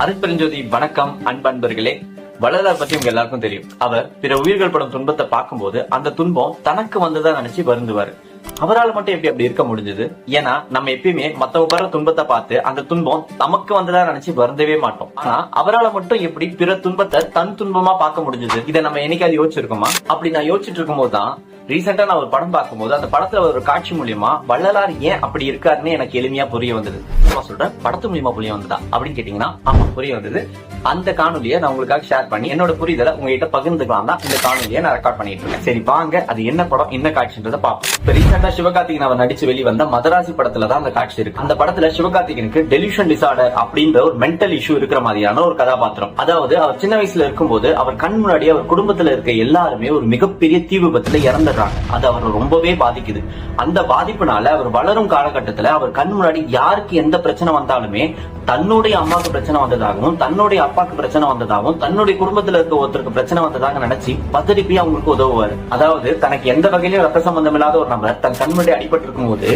அருட்பெருஞ்சோதி வணக்கம் அன்பர்களே. வள்ளலார் பத்தி உங்க எல்லாருக்கும் தெரியும். அவர் பிற உயிர்கள் படும் துன்பத்தை பார்க்கும்போது அந்த துன்பம் தனக்கு வந்ததா நினைச்சு வருந்துவாரு. அவரால் மட்டும் எப்படி அப்படி இருக்க முடிஞ்சது? ஏன்னா நம்ம எப்பயுமே மத்தவங்க படுற துன்பத்தை பார்த்து அந்த துன்பம் நமக்கு வந்ததா நினைச்சு வருந்தவே மாட்டோம். ஆனா அவரால் மட்டும் எப்படி பிற துன்பத்தை தன் துன்பமா பார்க்க முடிஞ்சது? இதை நம்ம என்னைக்காவது யோசிச்சிருக்கோமா? அப்படி நான் யோசிச்சுட்டு இருக்கும் போதுதான் ரீசெண்டா நான் ஒரு படம் பார்க்கும்போது அந்த படத்துல ஒரு காட்சி மூலியமா வள்ளலார் ஏன் அப்படி இருக்காருன்னு எனக்கு எளிமையா புரிய வந்தது. சொல்றேன், படத்து மூலியமா புரிய வந்ததா அப்படின்னு கேட்டீங்கன்னா ஆமா, புரிய வந்தது. அந்த காணொலியை நான் உங்களுக்காக ஷேர் பண்ணி என்னோட புரிதலை உங்ககிட்ட பகிர்ந்துக்கலாம் தான் இந்த காணொலியை நான் ரெக்கார்ட் பண்ணிட்டு இருக்கேன். சரி வாங்க, அது என்ன படம் என்ன காட்சின்றதை பார்ப்போம். இப்ப ரீசெண்டா சிவகார்த்திகேயன் அவர் நடிச்சு வெளிவந்த மதராசி படத்துல தான் அந்த காட்சி இருக்கு. அந்த படத்துல சிவகார்த்திகேயனுக்கு டெலியூஷன் டிசார்டர் அப்படின்ற ஒரு மென்டல் இஷ்யூ இருக்கிற மாதிரியான ஒரு கதாபாத்திரம். அதாவது அவர் சின்ன வயசுல இருக்கும்போது அவர் கண் முன்னாடி அவர் குடும்பத்துல இருக்க எல்லாருமே ஒரு மிகப்பெரிய தீ விபத்துல இறந்துடுறாங்க. அது அவர் ரொம்பவே பாதிக்குது. அந்த பாதிப்புனால அவர் வளரும் காலகட்டத்துல அவர் கண் முன்னாடி யாருக்கு எந்த பிரச்சனை வந்தாலுமே தன்னுடைய அம்மாவுக்கு பிரச்சனை வந்ததாகவும் தன்னுடைய அப்பாவுக்கு பிரச்சனை வந்ததாகவும் தன்னுடைய குடும்பத்துல இருக்க ஒருத்தருக்கு பிரச்சனை வந்ததாக நினைச்சு பதறி போய் அவங்களுக்கு உதவுவாரு. அதாவது தனக்கு எந்த வகையிலும் ரத்த சம்பந்தம் இல்லாத ஒரு நபர் தன் கண்முன்னாடி அடிபட்டு இருக்கும் போது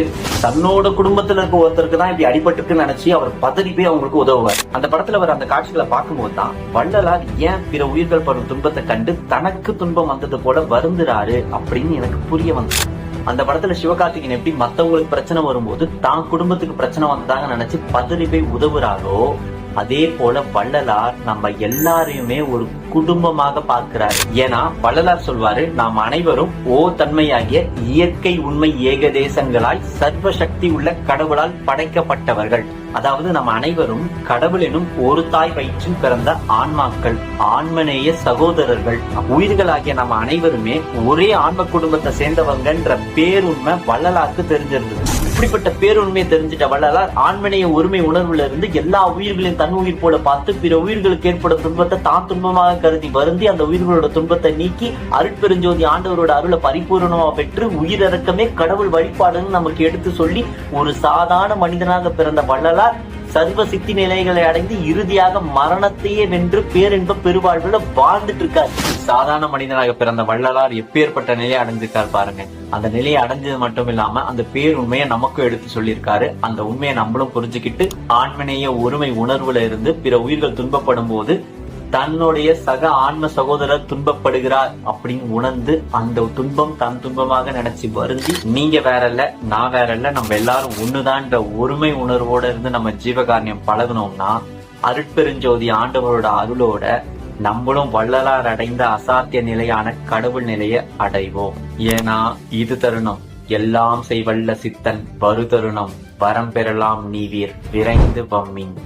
தன்னோட குடும்பத்துல இருக்க ஒருத்தருக்கு தான் இப்படி அடிபட்டுருக்குன்னு நினைச்சு அவர் பதறி போய் அவங்களுக்கு உதவுவார். அந்த படத்துல அவர் அந்த காட்சிகளை பார்க்கும்போது தான் வள்ளலார் ஏன் பிற உயிர்கள் படும் துன்பத்தை கண்டு தனக்கு துன்பம் வந்தது போல வருந்துறாரு அப்படின்னு எனக்கு புரிய வந்தது. அந்த படத்துல சிவகார்த்திகேயன் எப்படி மத்தவங்களுக்கு பிரச்சனை வரும்போது தான் குடும்பத்துக்கு பிரச்சனை வந்ததாக நினைச்சு பதறி போய் உதவுறாரோ, அதே போல வள்ளலார் நம்ம எல்லாரையுமே ஒரு குடும்பமாக பார்க்கிறார். ஏன்னா வள்ளலார் சொல்வாரு, நாம் அனைவரும் ஓ தன்மையாகிய இயற்கை உண்மை ஏகதேசங்களாய் சர்வ சக்தி உள்ள கடவுளால் படைக்கப்பட்டவர்கள். அதாவது நம்ம அனைவரும் கடவுள் எனும் ஒரு தாய் வயிற்றில் பிறந்த ஆன்மாக்கள், ஆன்மநேய சகோதரர்கள். உயிர்களாகிய நம்ம அனைவருமே ஒரே ஆன்ம குடும்பத்தை சேர்ந்தவங்கன்ற பேருண்மை வள்ளலாருக்கு தெரிஞ்சிருந்தது. இப்படிப்பட்ட பேருண்மையை தெரிஞ்சிட்ட வள்ளலார் ஆன்மநேய ஒருமை உணர்வுல இருந்து எல்லா உயிர்களையும் தன் உயிர் போல பார்த்து பிற உயிர்களுக்கு ஏற்படும் துன்பத்தை தான் துன்பமாக கருதி வருந்தி அந்த உயிர்களோட துன்பத்தை நீக்கி அருட்பெருஞ்சோதி ஆண்டவரோட அருளை பரிபூர்ணமா பெற்று உயிரிறக்கமே கடவுள் வழிபாடுன்னு நமக்கு எடுத்து சொல்லி ஒரு சாதாரண மனிதனாக பிறந்த வள்ளலார் சர்வ சித்தி நிலைகளை அடைந்து இறுதியாக மரணத்தையே வென்று பேரின்ப பெருவாழ்வுல வாழ்ந்துட்டு இருக்கார். சாதாரண மனிதனாக பிறந்த வள்ளலார் எப்பேற்பட்ட நிலையை அடைஞ்சிருக்கார் பாருங்க. அந்த நிலையை அடைஞ்சது மட்டும் இல்லாம அந்த பேருண்மையை நமக்கும் எடுத்து சொல்லியிருக்காரு. அந்த உண்மையை நம்மளும் புரிஞ்சுக்கிட்டு ஆன்மநேய ஒருமை உணர்வுல இருந்து பிற உயிர்கள் துன்பப்படும் போது தன்னுடைய சக ஆன்ம சகோதரர் துன்பப்படுகிறார் அப்படின்னு உணர்ந்து அந்த துன்பம் தன் துன்பமாக நினைச்சு வருந்தி நீங்க வேற இல்ல நான் வேற இல்ல நம்ம எல்லாரும் ஒண்ணுதான்ற ஒருமை உணர்வோட இருந்து நம்ம ஜீவகாரண்யம் பழகணும்னா அருட்பெருஞ்சோதி ஆண்டவரோட அருளோட நம்மளும் வள்ளலார் அடைந்த அசாத்திய நிலையான கடவுள் நிலையை அடைவோம். ஏன்னா இது தருணம் எல்லாம் செய்வல்ல சித்தன் வரு தருணம் வரம் பெறலாம் நீ வீர் விரைந்து வம்மின்.